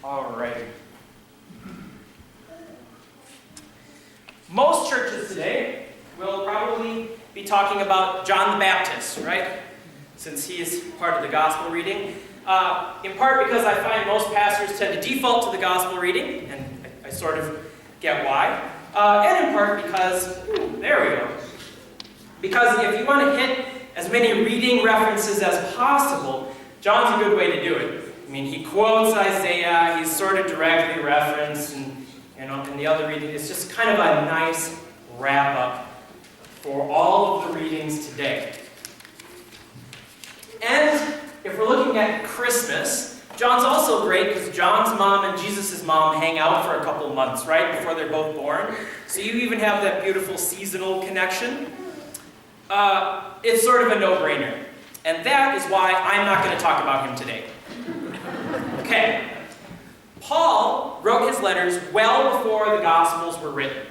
All right. Most churches today will probably be talking about John the Baptist, right? Since he is part of the gospel reading. In part because I find most pastors tend to default to the gospel reading, and I sort of get why. And in part because, there we go. Because if you want to hit as many reading references as possible, John's a good way to do it. I mean, he quotes Isaiah, he's sort of directly referenced, and in the other reading, it's just kind of a nice wrap-up for all of the readings today. And if we're looking at Christmas, John's also great because John's mom and Jesus' mom hang out for a couple months, right, before they're both born. So you even have that beautiful seasonal connection. It's sort of a no-brainer. And that is why I'm not going to talk about him today. Okay. Paul wrote his letters well before the Gospels were written.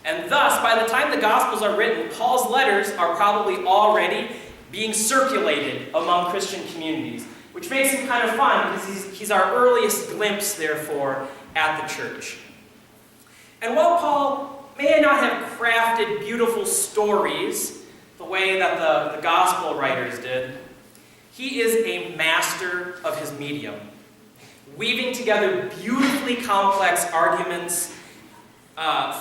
And thus, by the time the Gospels are written, Paul's letters are probably already being circulated among Christian communities, which makes him kind of fun because he's our earliest glimpse, therefore, at the church. And while Paul may not have crafted beautiful stories the way that the Gospel writers did, he is a master of his medium, weaving together beautifully complex arguments,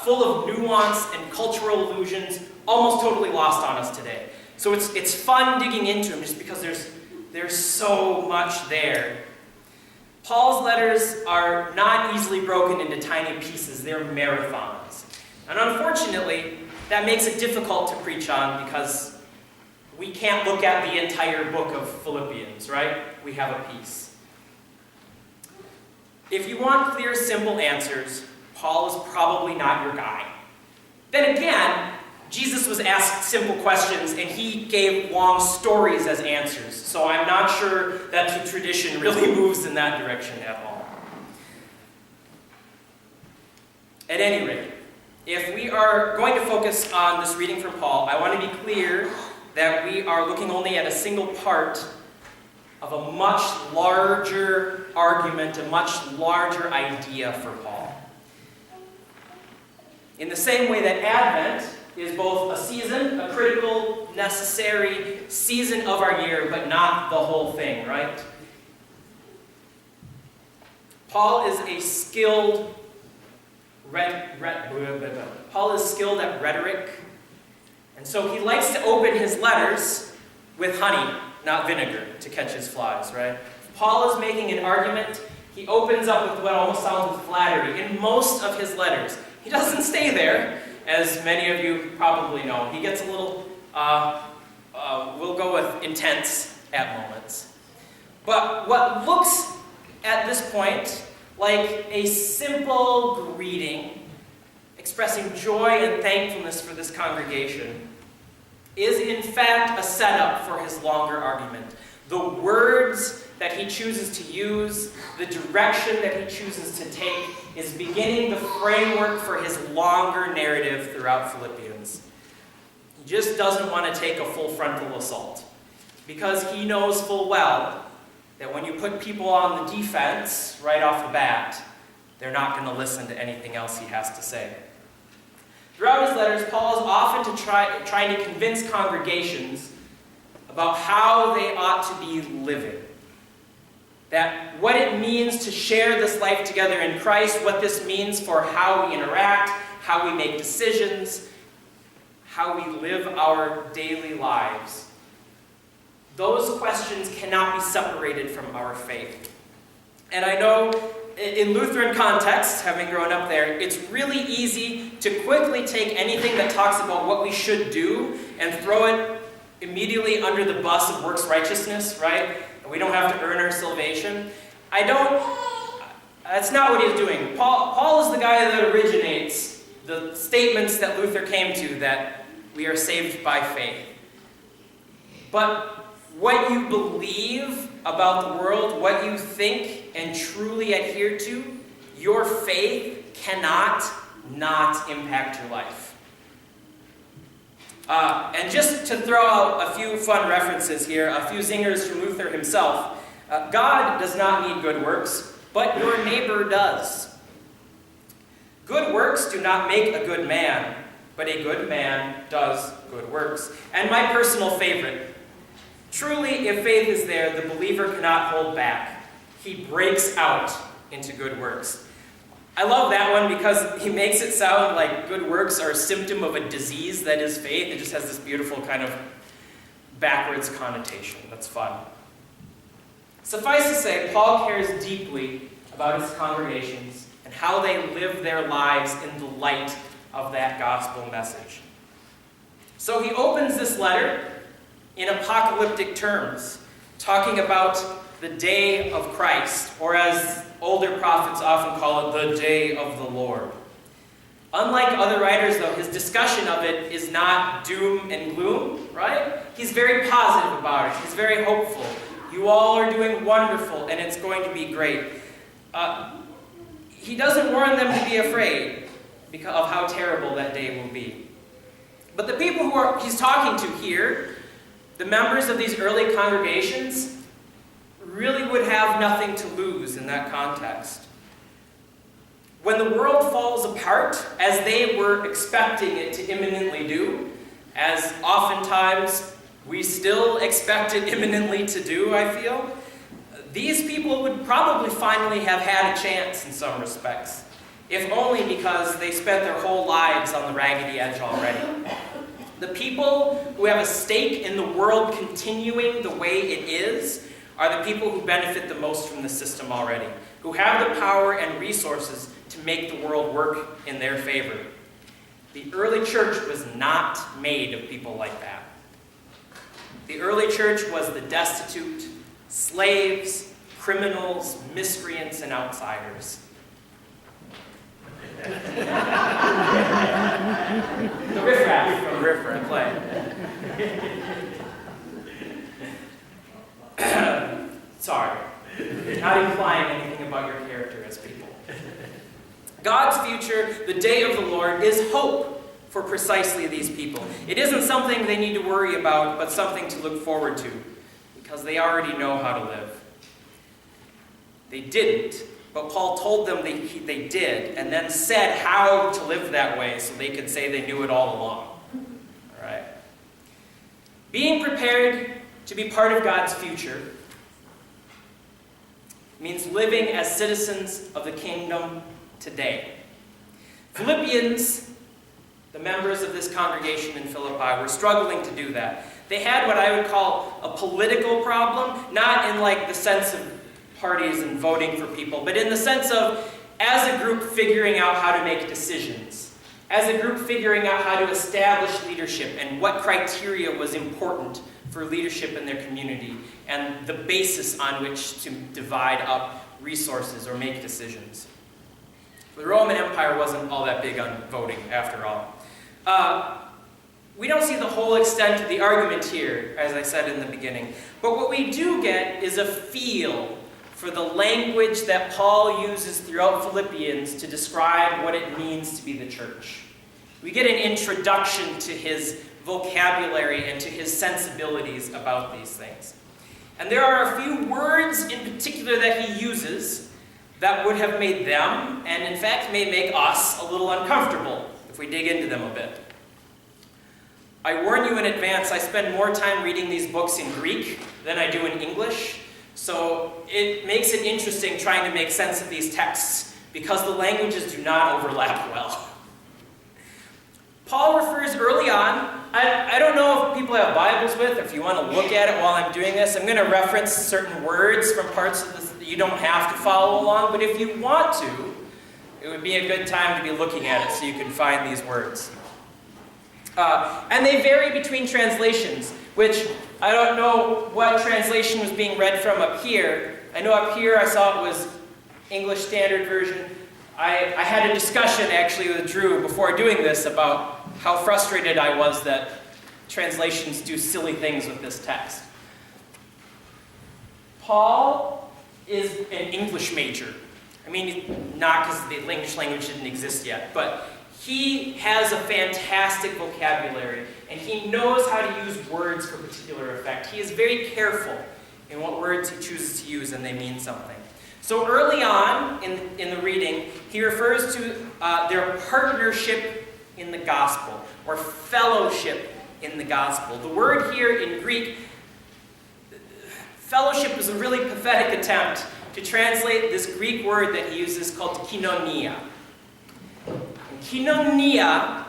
full of nuance and cultural allusions, almost totally lost on us today. So it's fun digging into him just because there's so much there. Paul's letters are not easily broken into tiny pieces. They're marathons. And unfortunately, that makes it difficult to preach on because we can't look at the entire book of Philippians, right? We have a piece. If you want clear, simple answers, Paul is probably not your guy. Then again, Jesus was asked simple questions and he gave long stories as answers. So I'm not sure that the tradition really moves in that direction at all. At any rate, if we are going to focus on this reading from Paul, I want to be clear that we are looking only at a single part of a much larger argument, a much larger idea for Paul. In the same way that Advent is both a season, a critical, necessary season of our year, but not the whole thing, right? Paul is skilled at rhetoric, and so he likes to open his letters with honey, not vinegar, to catch his flies, right? If Paul is making an argument, he opens up with what almost sounds like flattery in most of his letters. He doesn't stay there, as many of you probably know. He gets a little, we'll go with intense at moments. But what looks at this point like a simple greeting expressing joy and thankfulness for this congregation is in fact a setup for his longer argument. The words that he chooses to use, the direction that he chooses to take, is beginning the framework for his longer narrative throughout Philippians. He just doesn't want to take a full frontal assault, because he knows full well that when you put people on the defense right off the bat, they're not going to listen to anything else he has to say. Throughout his letters, Paul is often trying to convince congregations about how they ought to be living. That what it means to share this life together in Christ, what this means for how we interact, how we make decisions, how we live our daily lives. Those questions cannot be separated from our faith. And I know in Lutheran context, having grown up there, it's really easy to quickly take anything that talks about what we should do and throw it immediately under the bus of works righteousness, right? We don't have to earn our salvation. That's not what he's doing. Paul is the guy that originates the statements that Luther came to, that we are saved by faith. But what you believe about the world, what you think and truly adhere to, your faith cannot not impact your life. And just to throw out a few fun references here, a few zingers from Luther himself. God does not need good works. but your neighbor does. Good works do not make a good man, but a good man does good works. And my personal favorite, truly, if faith is there, the believer cannot hold back. He breaks out into good works. I love that one because he makes it sound like good works are a symptom of a disease that is faith. It just has this beautiful kind of backwards connotation. That's fun. Suffice to say, Paul cares deeply about his congregations and how they live their lives in the light of that gospel message. So he opens this letter in apocalyptic terms, talking about the day of Christ, or as older prophets often call it, the day of the Lord. Unlike other writers, though, his discussion of it is not doom and gloom, right? He's very positive about it. He's very hopeful. You all are doing wonderful, and it's going to be great. He doesn't warn them to be afraid because of how terrible that day will be. But the people he's talking to here, the members of these early congregations, really would have nothing to lose in that context. When the world falls apart, as they were expecting it to imminently do, as oftentimes we still expect it imminently to do, I feel, these people would probably finally have had a chance in some respects, if only because they spent their whole lives on the raggedy edge already. The people who have a stake in the world continuing the way it is are the people who benefit the most from the system already, who have the power and resources to make the world work in their favor. The early church was not made of people like that. The early church was the destitute, slaves, criminals, miscreants, and outsiders. The riffraff from the play. Sorry, not implying anything about your character as people. God's future, the day of the Lord, is hope for precisely these people. It isn't something they need to worry about, but something to look forward to, because they already know how to live. They didn't, but Paul told them they did, and then said how to live that way so they could say they knew it all along. All right? Being prepared to be part of God's future means living as citizens of the kingdom today. Philippians, the members of this congregation in Philippi, were struggling to do that. They had what I would call a political problem, not in like the sense of parties and voting for people, but in the sense of, as a group, figuring out how to make decisions. As a group, figuring out how to establish leadership and what criteria was important for leadership in their community and the basis on which to divide up resources or make decisions. The Roman Empire wasn't all that big on voting, after all. We don't see the whole extent of the argument here, as I said in the beginning, but what we do get is a feel for the language that Paul uses throughout Philippians to describe what it means to be the church. We get an introduction to his vocabulary and to his sensibilities about these things. And there are a few words in particular that he uses that would have made them, and in fact may make us, a little uncomfortable if we dig into them a bit. I warn you in advance, I spend more time reading these books in Greek than I do in English, so it makes it interesting trying to make sense of these texts because the languages do not overlap well. Paul refers early on, I don't know if people have Bibles with, or if you want to look at it while I'm doing this. I'm going to reference certain words from parts of this that you don't have to follow along, but if you want to, it would be a good time to be looking at it so you can find these words. And they vary between translations, which I don't know what translation was being read from up here. I know up here I saw it was English Standard Version. I had a discussion actually with Drew before doing this about how frustrated I was that translations do silly things with this text. Paul is an English major. I mean, not because the English language didn't exist yet, but he has a fantastic vocabulary, and he knows how to use words for particular effect. He is very careful in what words he chooses to use, and they mean something. So early on in the reading, he refers to their partnership in the gospel, or fellowship in the gospel. The word here in Greek, fellowship, is a really pathetic attempt to translate this Greek word that he uses called koinonia. Koinonia,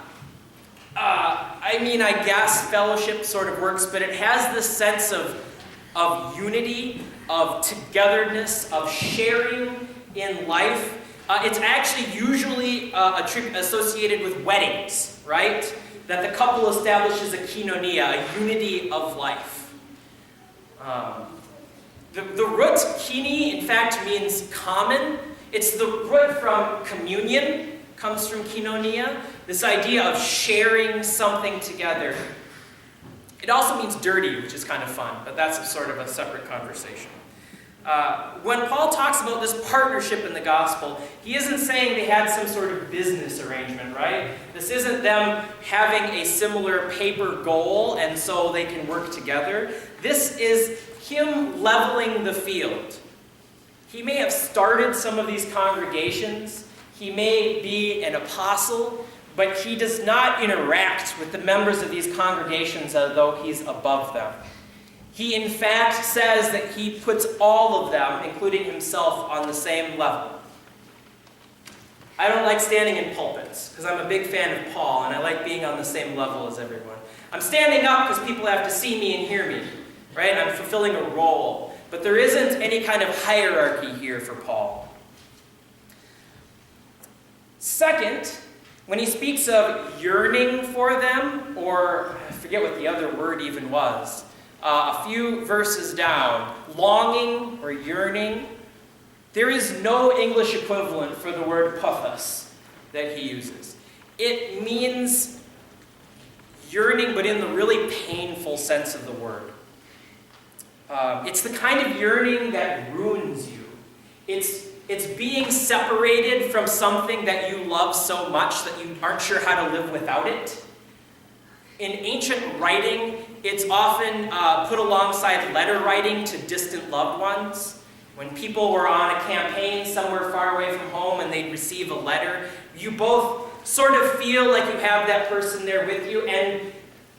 I guess fellowship sort of works, but it has this sense of unity, of togetherness, of sharing in life. It's actually usually associated with weddings, right? That the couple establishes a koinonia, a unity of life. The root kini, in fact, means common. It's the root from communion, comes from koinonia, this idea of sharing something together. It also means dirty, which is kind of fun, but that's sort of a separate conversation. When Paul talks about this partnership in the gospel, he isn't saying they had some sort of business arrangement, right? This isn't them having a similar paper goal and so they can work together. This is him leveling the field. He may have started some of these congregations. He may be an apostle, but he does not interact with the members of these congregations as though he's above them. He, in fact, says that he puts all of them, including himself, on the same level. I don't like standing in pulpits, because I'm a big fan of Paul, and I like being on the same level as everyone. I'm standing up because people have to see me and hear me, right? I'm fulfilling a role. But there isn't any kind of hierarchy here for Paul. Second, when he speaks of yearning for them, or I forget what the other word even was, a few verses down, longing or yearning, there is no English equivalent for the word pathos that he uses. It means yearning, but in the really painful sense of the word. It's the kind of yearning that ruins you. It's being separated from something that you love so much that you aren't sure how to live without it. In ancient writing, it's often put alongside letter writing to distant loved ones. When people were on a campaign somewhere far away from home and they'd receive a letter, you both sort of feel like you have that person there with you, and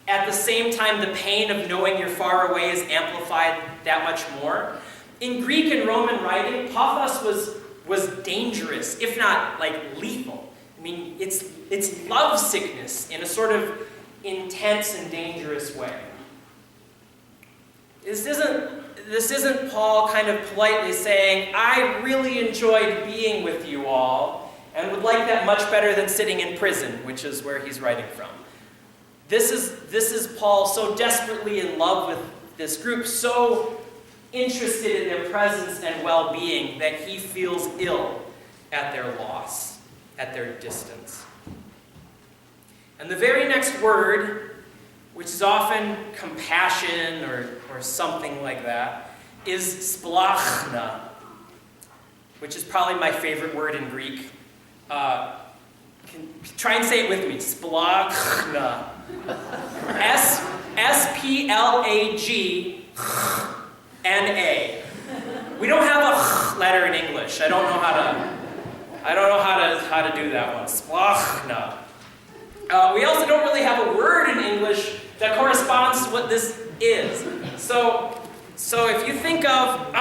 at the same time, the pain of knowing you're far away is amplified that much more. In Greek and Roman writing, pathos was dangerous, if not like lethal. I mean, it's love sickness in a sort of intense and dangerous way. This isn't Paul kind of politely saying, I really enjoyed being with you all and would like that much better than sitting in prison, which is where he's writing from. This is Paul so desperately in love with this group, so interested in their presence and well-being that he feels ill at their loss, at their distance. And the very next word, which is often compassion or something like that, is splachna, which is probably my favorite word in Greek. Try and say it with me. Splachna. S-P-L-A-G-N-A. We don't have a letter in English. I don't know how to do that one. Splachna. We also don't really have a word in English that corresponds to what this is. So if you think of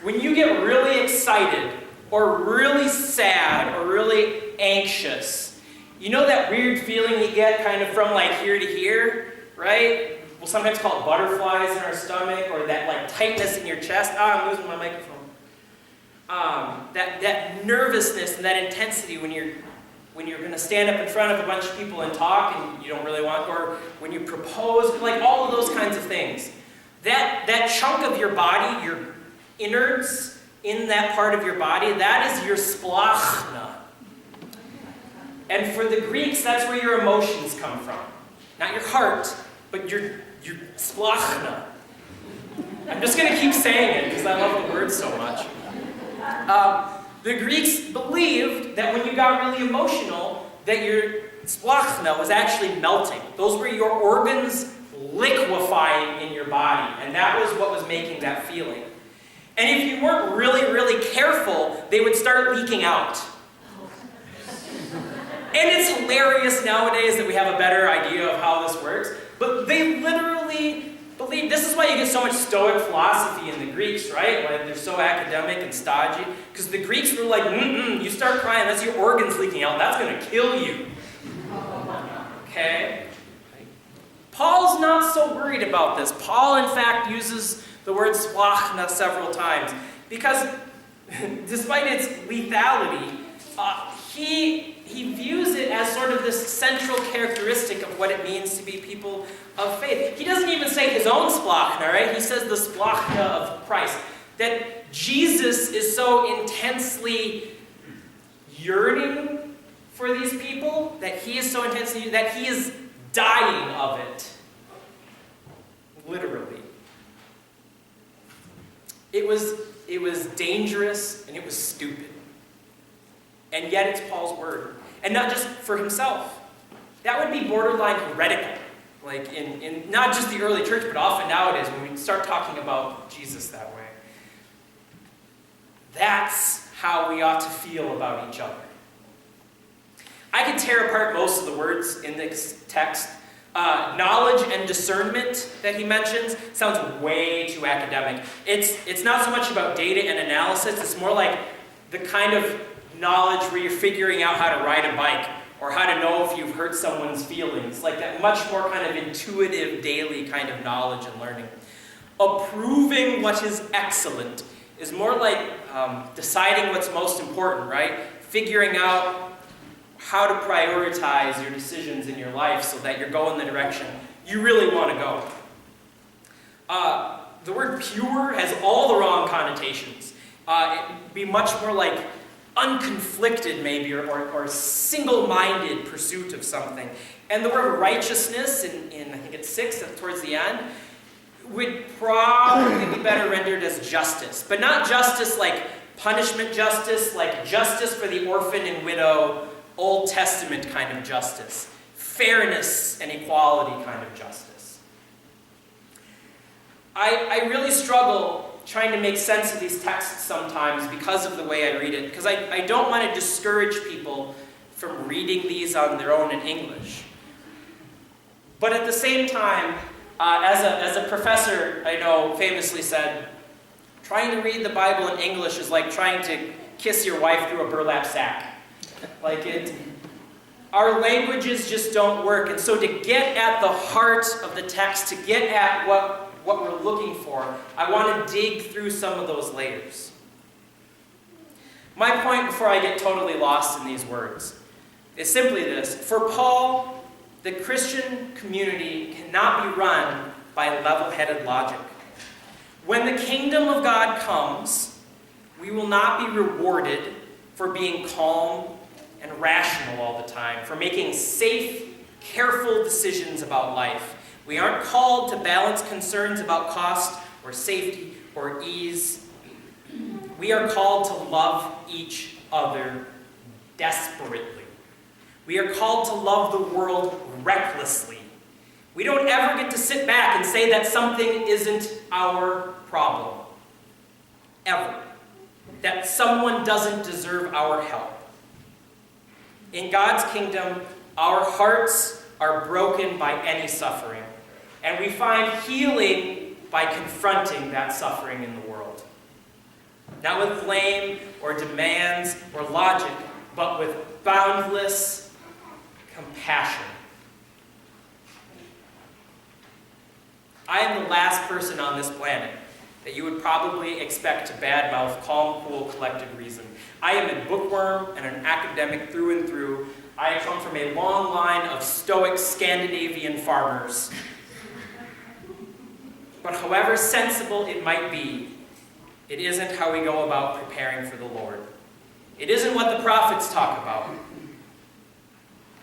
when you get really excited or really sad or really anxious, you know that weird feeling you get kind of from like here to here, right? We'll sometimes call it butterflies in our stomach, or that like tightness in your chest. I'm losing my microphone. That nervousness and that intensity when you're going to stand up in front of a bunch of people and talk and you don't really want, or when you propose, like all of those kinds of things. That chunk of your body, your innards in that part of your body, that is your splachna. And for the Greeks, that's where your emotions come from. Not your heart, but your splachna. I'm just going to keep saying it because I love the word so much. The Greeks believed that when you got really emotional, that your splachna was actually melting. Those were your organs liquefying in your body, and that was what was making that feeling. And if you weren't really, really careful, they would start leaking out. And it's hilarious nowadays that we have a better idea of how this works, but they literally believe, this is why you get so much Stoic philosophy in the Greeks, right? Like they're so academic and stodgy, because the Greeks were like, you start crying, that's your organs leaking out, that's going to kill you. Okay? Paul's not so worried about this. Paul, in fact, uses the word splachna several times, because despite its lethality, he views it as sort of this central characteristic of what it means to be people of faith. He doesn't even say his own splachna, right? He says the splachna of Christ. That Jesus is so intensely yearning for these people, that he is so intensely, that he is dying of it. Literally. It was dangerous and it was stupid. And yet it's Paul's word. And not just for himself. That would be borderline heretical. Like in not just the early church, but often nowadays when we start talking about Jesus that way. That's how we ought to feel about each other. I could tear apart most of the words in this text. Knowledge and discernment that he mentions sounds way too academic. It's not so much about data and analysis. It's more like the kind of knowledge where you're figuring out how to ride a bike or how to know if you've hurt someone's feelings. Like that much more kind of intuitive, daily kind of knowledge and learning. Approving what is excellent is more like deciding what's most important, right? Figuring out how to prioritize your decisions in your life so that you're going the direction you really want to go. The word pure has all the wrong connotations. It'd be much more like unconflicted maybe, or single-minded pursuit of something. And the word righteousness, in I think it's 6, towards the end, would probably be better rendered as justice. But not justice like punishment justice, like justice for the orphan and widow, Old Testament kind of justice. Fairness and equality kind of justice. I really struggle trying to make sense of these texts sometimes because of the way I read it, because I don't want to discourage people from reading these on their own in English. But at the same time, as a professor I know famously said, trying to read the Bible in English is like trying to kiss your wife through a burlap sack. Our languages just don't work. And so to get at the heart of the text, to get at what we're looking for, I want to dig through some of those layers. My point before I get totally lost in these words is simply this. For Paul, the Christian community cannot be run by level-headed logic. When the kingdom of God comes, we will not be rewarded for being calm and rational all the time, for making safe, careful decisions about life. We aren't called to balance concerns about cost or safety or ease. We are called to love each other desperately. We are called to love the world recklessly. We don't ever get to sit back and say that something isn't our problem. Ever. That someone doesn't deserve our help. In God's kingdom, our hearts are broken by any suffering. And we find healing by confronting that suffering in the world. Not with blame or demands or logic, but with boundless compassion. I am the last person on this planet that you would probably expect to badmouth calm, cool, collected reason. I am a bookworm and an academic through and through. I come from a long line of stoic Scandinavian farmers. But however sensible it might be, it isn't how we go about preparing for the Lord. It isn't what the prophets talk about.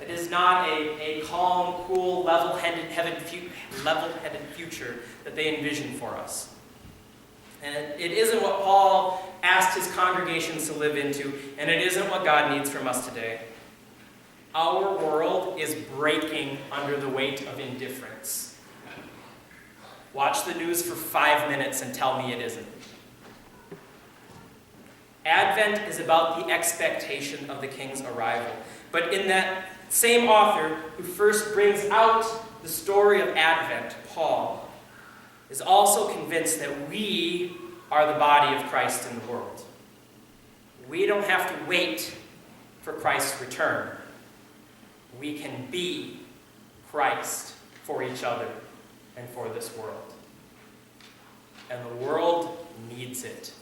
It is not a calm, cool, level-headed future that they envision for us. And it isn't what Paul asked his congregations to live into, and it isn't what God needs from us today. Our world is breaking under the weight of indifference. Watch the news for 5 minutes and tell me it isn't. Advent is about the expectation of the King's arrival. But in that same author who first brings out the story of Advent, Paul, is also convinced that we are the body of Christ in the world. We don't have to wait for Christ's return. We can be Christ for each other and for this world. And the world needs it.